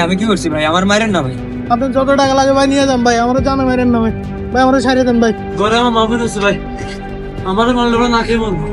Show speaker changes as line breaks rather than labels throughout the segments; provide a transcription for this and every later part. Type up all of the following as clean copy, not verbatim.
আমি কি করছি ভাই? আমার মারেন না ভাই।
আপনি যত টাকা লাগে ভাই নিয়ে যান ভাই, আমরা জানা মারেন না ভাই, ভাই আমরা ছাড়িয়ে দেন ভাই।
ঘরে আমার মাহবুব আছে ভাই, আমাদের মারলে না খেয়ে মরবো।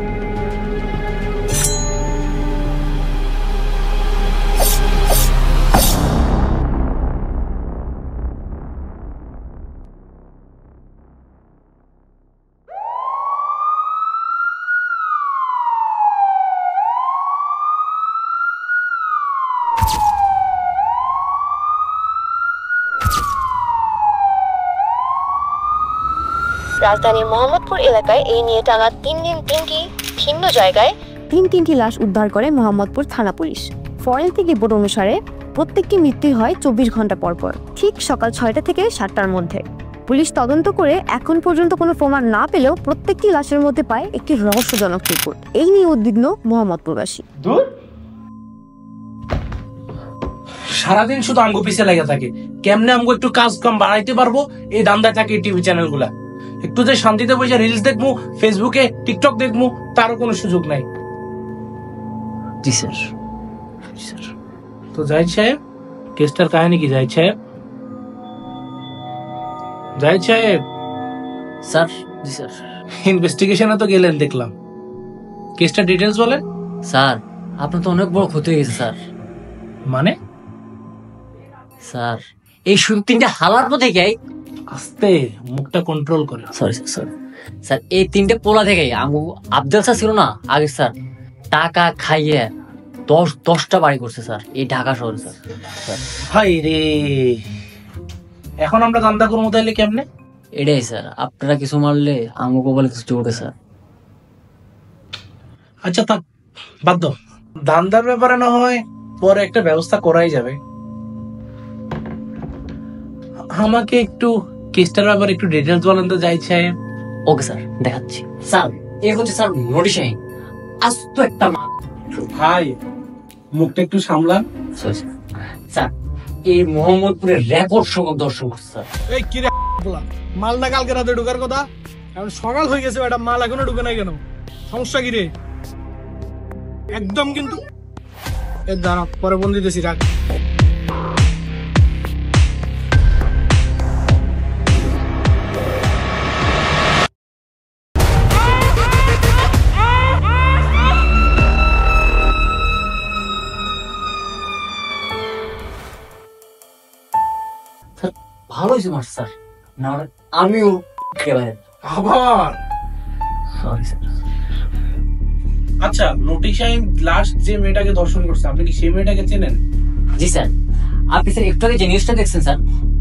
রাজধানীর মোহাম্মদপুর এলাকায় এই নিয়ে টানা 3 দিন 3টি ভিন্ন জায়গায় তিনটি লাশ উদ্ধার করে মোহাম্মদপুর থানা পুলিশ। ফরেনসিক রিপোর্ট অনুসারে প্রত্যেকটি মৃত্যু হয় 24 ঘন্টা পর পর, ঠিক সকাল 6টা থেকে 7টার মধ্যে। পুলিশ তদন্ত করে এখন পর্যন্ত কোনো প্রমাণ না পেলেও প্রত্যেকটি লাশের মধ্যে পায় একটি রহস্যজনক রিপোর্ট। এই নিয়ে উদ্বিগ্ন মোহাম্মদপুরবাসী।
সারাদিন শুধু আমগো পিছে লেগে থাকে, কেমনে আমগো একটু কাজ কাম বাড়াইতে পারবো এই দান্দায় থাকে টিভি চ্যানেল গুলা। একটু যে শান্তিতে বসে রিলস দেখবো, ফেসবুকে টিকটক দেখবো, তারও কোনো সুযোগ নাই।
জি স্যার।
তো জাহিদ সাহেব, কেসটার কাহিনী কি? জাহিদ সাহেব, জাহিদ সাহেব।
স্যার। জি স্যার।
ইনভেস্টিগেশনে তো গেলেন দেখলাম, কেসটা ডিটেলস বলেন।
স্যার আপনার তো অনেক বড় ক্ষতি হয়ে গেছে স্যার।
মানে?
স্যার এই শুধু 3টা হালার পথে গিয়ে
আস্তে মুখটা কন্ট্রোল করে।
Sorry sir. স্যার এই 3টে পোলা থেকে আবদেল স্যার ছিল না আগে স্যার, টাকা খাইয়ে 10টা বাড়ি করছে স্যার এই ঢাকা শহরে স্যার।
হাই রে, এখন আমরা দান্দা করবো তাইলে কেমনে?
এটাই স্যার, আপনারা কিছু মারলে আমাকে বলে কিছু চলবে স্যার।
আচ্ছা থাক, বাদ দাও। দান্দার ব্যাপারে না হয় পরে একটা ব্যবস্থা করাই যাবে। আমাকে একটু কেসটার ব্যাপারে একটু ডিটেলস বলেন তো জাহিদ সাহেব।
ওকে স্যার, দেখাচ্ছি। স্যার এ হচ্ছে স্যার নোটিশ আইন, আস্ত একটা মাল।
ভাই মুখটা একটু সামলান।
স্যার এই মোহাম্মদপুরের রেকর্ড সংখ্যক দর্শক স্যার।
এই কি রে মালটা কালকে রাতে ঢোকার কথা, এখন সকাল হয়ে গেছে, এটা মাল এখনো ঢুকে নাই কেন? সমস্যা কি রে? একদম কিন্তু দাঁড়া, পরে বন্ধ দিতেছি, রাখ।
ভালো হয়েছে মার স্যার, না আমিও
আবার
সরি স্যার।
আচ্ছা, নোটিশ আইন লাস্ট যে মেয়েটাকে ধর্ষণ করছে, আপনি কি সেই মেয়েটাকে চেনেন?
জি স্যার। আপনি স্যার একটু আগে যে নিউজটা দেখছেন স্যার,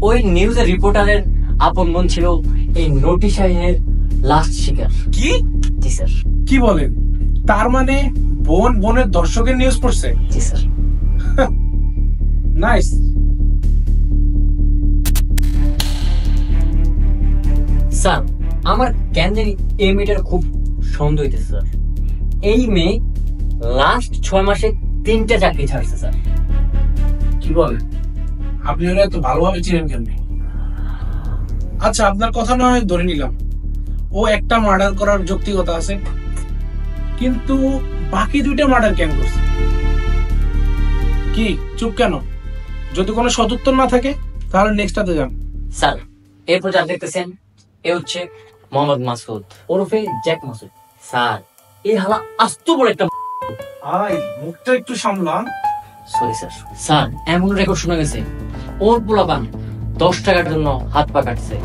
ওই নিউজের রিপোর্টারের আপন বোন ছিল এই নোটিশ আইনের লাস্ট শিকার।
কি?
জি স্যার।
কি বলেন? তার মানে বোনের দর্শকের নিউজ পড়ছে?
জি স্যার।
নাইস।
স্যার আমার কেন জানি এই মেয়েটার খুব সন্দেহ হইতেছে স্যার। এই মেয়ে লাস্ট 6 মাসে 3টা চাকরি ছাড়ছে স্যার।
কি বলেন? আপনি ওরা এত ভালোভাবে চিনেন কেমনে? আচ্ছা, আপনার কথা নয় ধরে নিলাম ও একটা মার্ডার করার যৌক্তিকতা আছে, কিন্তু বাকি 2টা মার্ডার কেন করছে? কি চুপ কেন? যদি কোনো সদুত্তর না থাকে তাহলে নেক্সটটাতে যান।
স্যার এরপর যা দেখতেছেন এ হচ্ছে মোহাম্মদ মাসুদ ওরফে জ্যাক মাসুদ। স্যার এই হালা আস্ত বড় একটা।
আই মুখটা একটু সামলান।
Sorry sir. স্যার এমন রেকর্ড শোনা গেছে ওর পোলাপান 10 টাকার জন্য হাত পা কাটছে।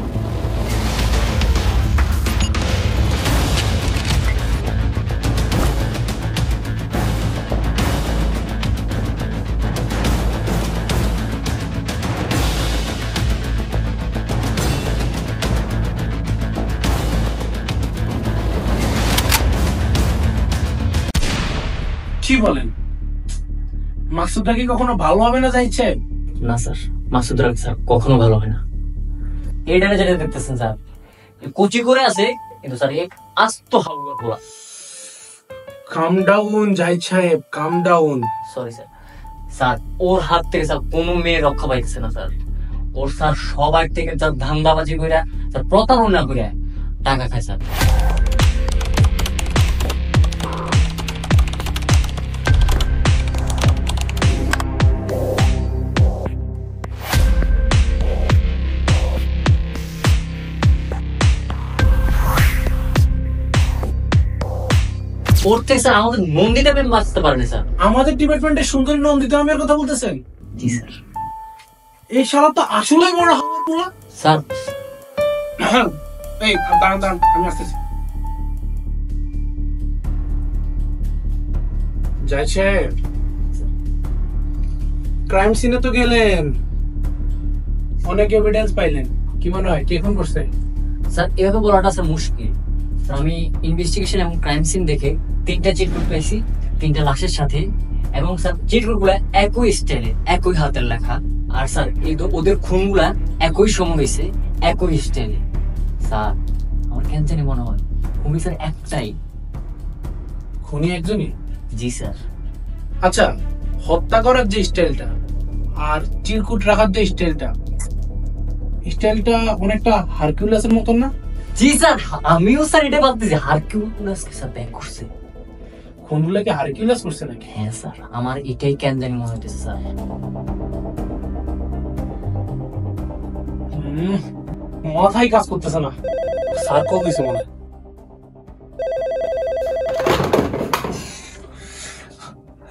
কি বলেন? মাসুদটা কি কখনো ভালো হবে না চাইছে?
না স্যার, মাসুদ রাখ স্যার কখনো ভালো হয় না। এইটারে যেটা দেখতেছেন স্যার কুচি করে আছে, কিন্তু স্যার এক আস্ত হাওয়া পোলা।
কাম ডাউন জাহিদ সাহেব, কাম ডাউন।
Sorry sir. স্যার ওর হাত থেকে স্যার কোনো মেয়ে রক্ষা পাইতেছে না স্যার। ওর স্যার সবার থেকে স্যার ধান্দাবাজি করে স্যার প্রতারণা করে টাকা খায় স্যার। ওর থেকে স্যার আমাদের নন্দিতা ম্যাম বাঁচতে পারেনি স্যার।
আমাদের ডিপার্টমেন্টের সুন্দরী নন্দিতা ম্যামের কথা বলতেছেন?
জি স্যার।
এই শালা তো আসলেই বড় হাওয়ার পোলা।
স্যার
এই দাঁড়ান দাঁড়ান, আমি আসতেছি। যাইছে ক্রাইম সিনে তো গেলেন, অনেক এভিডেন্স পাইলেন, কি মনে হয় কে খুন করছে?
স্যার এভাবে বলাটা স্যার মুশকিল। স্যার আমি ইনভেস্টিগেশন এবং ক্রাইম সিন দেখে 3টা চিটকুট পেয়েছি 3টা লাশের সাথে, এবং স্যার চিটকুটগুলো একই স্টাইলে, একই হাতের লেখা। আর স্যার ওদের খুনগুলা একই সময় হয়েছে, একই স্টাইলে। স্যার আমার কেন জানি মনে হয় খুবই স্যার একটাই।
খুনি একজনই?
জি স্যার।
আচ্ছা, হত্যা করার যে স্টাইলটা আর চিরকুট রাখার যে স্টাইলটা অনেকটা হারকিউলাসের মতন না?
জি স্যার, আমিও স্যার এটা ভাবতেছি হারকিউলাসকে স্যার ব্যাক করছে।
খুনগুলোকে হারকিউলাস করছে নাকি?
হ্যাঁ স্যার, আমার এটাই কেন জানি মনে হইতেছে স্যার।
মাথায় কাজ করতেছে না। স্যার কল দিছে মনে হয়।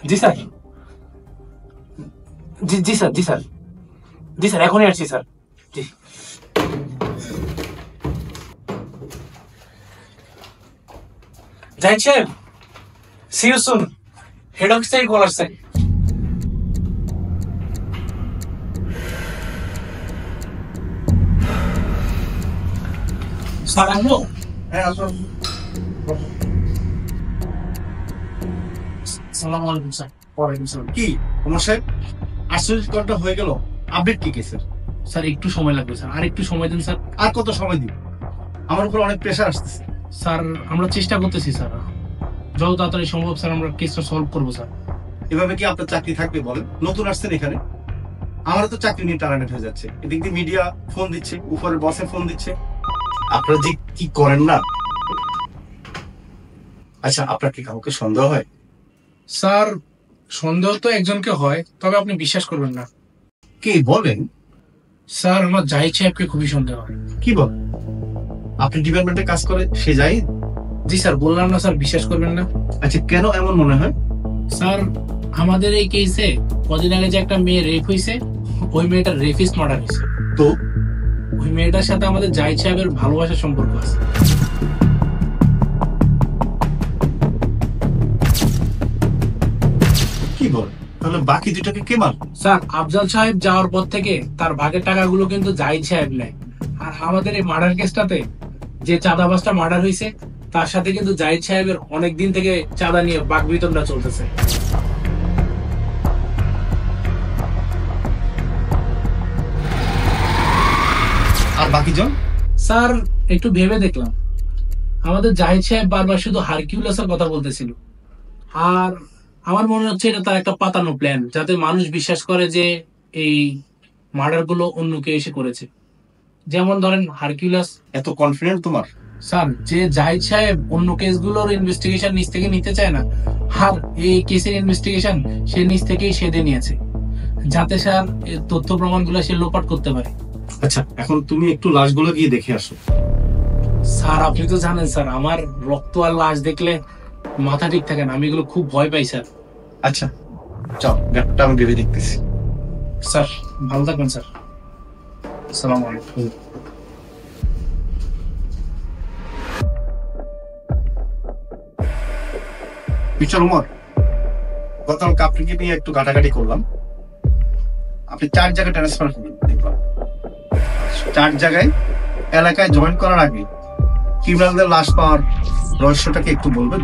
জি স্যার, জি স্যার, জি স্যার, জি স্যার, এখনই আসছি স্যার। জি জাহিদ সাহেব, see you soon. Head office থেকে কল আসছে। স্যার আসবো?
হ্যাঁ আসুন।
সালাম আলাইকুম স্যার। ওয়ালাইকুম সালাম।
কি তোমার সাহেব আশ্চর্যকরটা হয়ে গেল? আপডেট কি কেসের?
স্যার একটু সময় লাগবে স্যার, আর একটু সময় দিন স্যার।
আর কত সময় দিব? আমার উপর অনেক প্রেশার আসতেছে।
স্যার আমরা চেষ্টা করতেছি স্যার, যত তাড়াতাড়ি সম্ভব স্যার আমরা কেসটা সলভ করবো স্যার।
এভাবে কি আপনার চাকরি থাকবে বলেন? নতুন আসছেন এখানে, আমারও তো চাকরি নিয়ে টানাটানি হয়ে যাচ্ছে। এদিক দিয়ে মিডিয়া ফোন দিচ্ছে, উপরের বসে ফোন দিচ্ছে, আপনারা যে কি করেন না। আচ্ছা, আপনার কি কাউকে সন্দেহ হয়?
স্যার সন্দেহ তো একজনকে হয়, তবে আপনি বিশ্বাস করবেন না।
কি বলেন?
স্যার আমার জাহিদ সাহেবকে খুবই সন্দেহ হয়।
কি বল? আপনি ডিপার্টমেন্টে কাজ করে সে যাই?
জি স্যার, বললাম না স্যার, বিশ্বাস করবেন না।
আচ্ছা, কেন এমন মনে হয়?
স্যার আমাদের এই কেসে কদিন আগে যে একটা মেয়ে রেপ হয়েছে, ওই মেয়েটার রেপিস্ট মার্ডার হয়েছে।
তো
ওই মেয়েটার সাথে আমাদের জাহিদ সাহেবের ভালোবাসার সম্পর্ক আছে।
কি বল? তাহলে বাকি দুটাকে কে মার?
স্যার আফজাল সাহেব যাওয়ার পর থেকে তার ভাগের টাকাগুলো কিন্তু জাহিদ সাহেব নেয়। আর আমাদের এই মার্ডার কেসটাতে যে চাঁদাবাজটা মার্ডার হয়েছে, তার সাথে কিন্তু জাহিদ সাহেবের অনেক দিন থেকে চাঁদা নিয়ে বাকবিতণ্ডা চলতেছে।
আর বাকি জন?
স্যার একটু ভেবে দেখলাম, আমাদের জাহিদ সাহেব বারবার শুধু হারকিউলাসের কথা বলতেছিল। আর আমার মনে হচ্ছে এটা তার একটা পাতানো প্ল্যান, যাতে মানুষ বিশ্বাস করে যে এই মার্ডার গুলো অন্য কেউ এসে করেছে। যেমন ধরেন হারকিউলাস।
এত কনফিডেন্ট তোমার?
স্যার যে জাহিদ সাহেব অন্য কেসগুলোর ইনভেস্টিগেশন নিজ থেকে নিতে চায় না, আর এই কেসের ইনভেস্টিগেশন সে নিজ থেকেই সেদে নিয়েছে, যাতে স্যার তথ্য প্রমাণগুলো সে লোপাট করতে পারে।
আচ্ছা, এখন তুমি একটু লাশগুলো গিয়ে দেখে আসো।
স্যার আপনি তো জানেন স্যার, আমার রক্ত আর লাশ দেখলে মাথা ঠিক থাকে না, আমি এগুলো খুব ভয় পাই স্যার।
আচ্ছা চল, ব্যাপারটা আমি ভেবে দেখতেছি।
স্যার ভালো থাকবেন স্যার। আসসালামু আলাইকুম।
মিস্টার উমর, গতকাল আপনাকে নিয়ে একটু ঘাটাঘাটি করলাম। আপনি 4 জায়গায় ট্রান্সফার করলেন দেখলাম। 4 জায়গায় এলাকায় জয়েন করার আগে ক্রিমিনালদের লাশ পাওয়ার রহস্যটাকে একটু বলবেন?